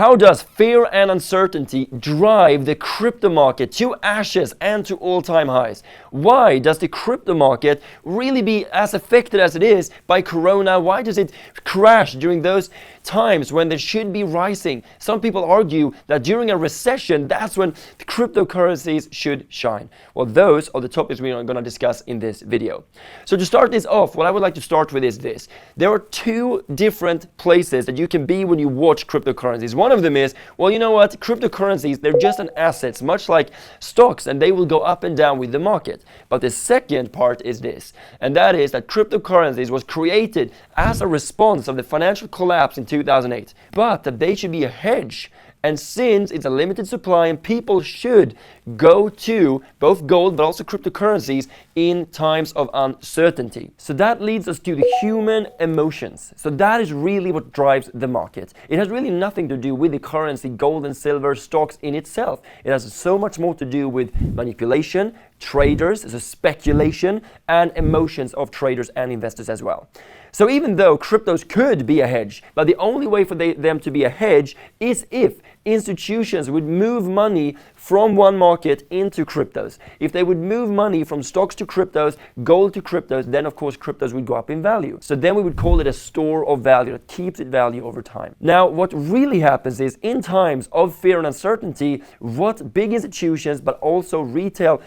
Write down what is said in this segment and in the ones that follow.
How does fear and uncertainty drive the crypto market to ashes and to all-time highs? Why does the crypto market really be as affected as it is by Corona? Why does it crash during those times when they should be rising? Some people argue that during a recession, that's when the cryptocurrencies should shine. Well, those are the topics we are going to discuss in this video. So to start this off, what I would like to start with is this. There are two different places that you can be when you watch cryptocurrencies. One of them is, well, you know what? Cryptocurrencies, they're just an assets, much like stocks, and they will go up and down with the market. But the second part is this, and that is that cryptocurrencies was created as a response of the financial collapse in 2008, but that they should be a hedge. And since it's a limited supply and people should go to both gold but also cryptocurrencies in times of uncertainty. So that leads us to the human emotions. So that is really what drives the market. It has really nothing to do with the currency, gold and silver, stocks in itself. It has so much more to do with manipulation, traders, so speculation, and emotions of traders and investors as well. So even though cryptos could be a hedge, but the only way for them to be a hedge is if institutions would move money from one market into cryptos. If they would move money from stocks to cryptos, gold to cryptos, then of course cryptos would go up in value. So then we would call it a store of value that keeps its value over time. Now, what really happens is in times of fear and uncertainty, what big institutions but also retail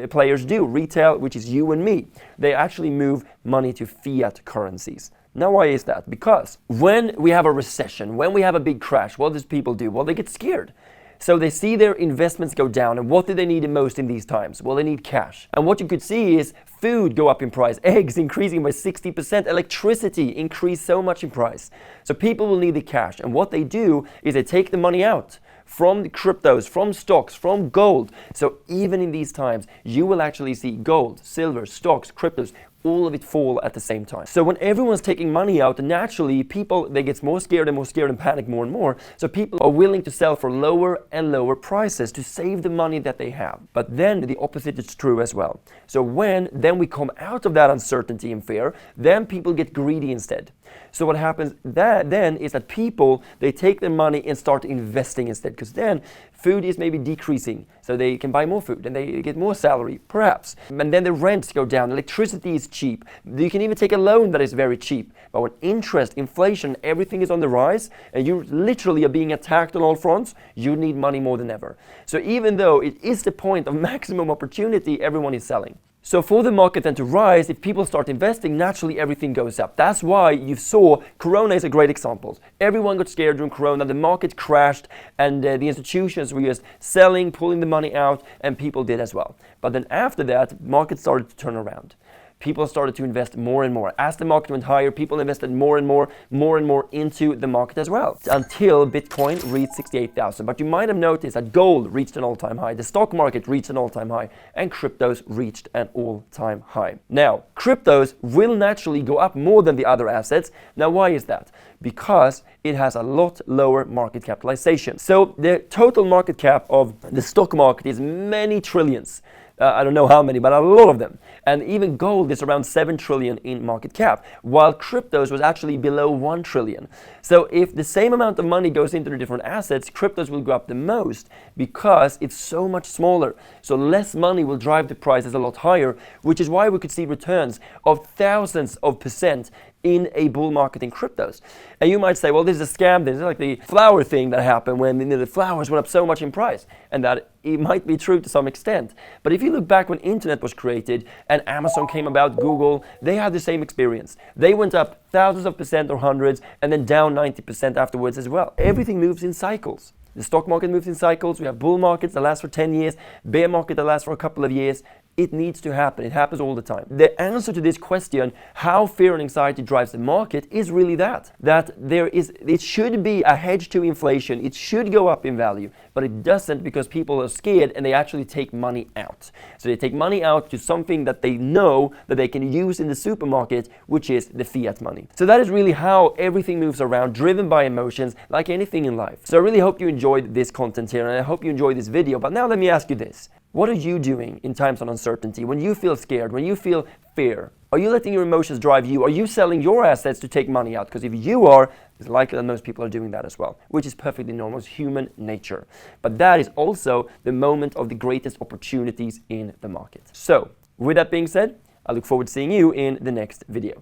players do, retail, which is you and me, they actually move money to fiat currencies. Now, why is that? Because when we have a recession, when we have a big crash, what does people do? Well, they get scared. So they see their investments go down, and what do they need the most in these times? Well, they need cash. And what you could see is food go up in price, eggs increasing by 60%, electricity increase so much in price. So people will need the cash, and what they do is they take the money out from the cryptos, from stocks, from gold. So even in these times, you will actually see gold, silver, stocks, cryptos, all of it fall at the same time. So when everyone's taking money out, naturally people, they get more scared and panic more and more. So people are willing to sell for lower and lower prices to save the money that they have. But then the opposite is true as well. So when then we come out of that uncertainty and fear, then people get greedy instead. So what happens then is that people, they take their money and start investing instead, because then food is maybe decreasing, so they can buy more food and they get more salary, perhaps. And then the rents go down, electricity is cheap. You can even take a loan that is very cheap. But when interest, inflation, everything is on the rise, and you literally are being attacked on all fronts, you need money more than ever. So even though it is the point of maximum opportunity, everyone is selling. So for the market then to rise, if people start investing, naturally everything goes up. That's why you saw Corona is a great example. Everyone got scared during Corona, the market crashed, and the institutions were just selling, pulling the money out, and people did as well. But then after that, market started to turn around. People started to invest more and more. As the market went higher, people invested more and more into the market as well, until Bitcoin reached 68,000. But you might have noticed that gold reached an all-time high, the stock market reached an all-time high, and cryptos reached an all-time high. Now, cryptos will naturally go up more than the other assets. Now, why is that? Because it has a lot lower market capitalization. So the total market cap of the stock market is many trillions. I don't know how many, but a lot of them. And even gold is around 7 trillion in market cap, while cryptos was actually below 1 trillion. So if the same amount of money goes into the different assets, cryptos will go up the most because it's so much smaller. So less money will drive the prices a lot higher, which is why we could see returns of thousands of percent in a bull market in cryptos. And you might say, well, this is a scam. This is like the flower thing that happened when the flowers went up so much in price. And that it might be true to some extent. But if you look back when internet was created and Amazon came about, Google, they had the same experience. They went up thousands of percent or hundreds and then down 90% afterwards as well. Everything moves in cycles. The stock market moves in cycles. We have bull markets that last for 10 years, bear market that lasts for a couple of years. It needs to happen. It happens all the time. The answer to this question, how fear and anxiety drives the market, is really that it should be a hedge to inflation. It should go up in value, but it doesn't because people are scared and they actually take money out. So they take money out to something that they know that they can use in the supermarket, which is the fiat money. So that is really how everything moves around, driven by emotions, like anything in life. So I really hope you enjoyed this content here, and I hope you enjoyed this video. But now let me ask you this. What are you doing in times of uncertainty? When you feel scared, when you feel fear, Are you letting your emotions drive you? Are you selling your assets to take money out? Because if you are, it's likely that most people are doing that as well, which is perfectly normal. It's human nature. But that is also the moment of the greatest opportunities in the market. So, with that being said, I look forward to seeing you in the next video.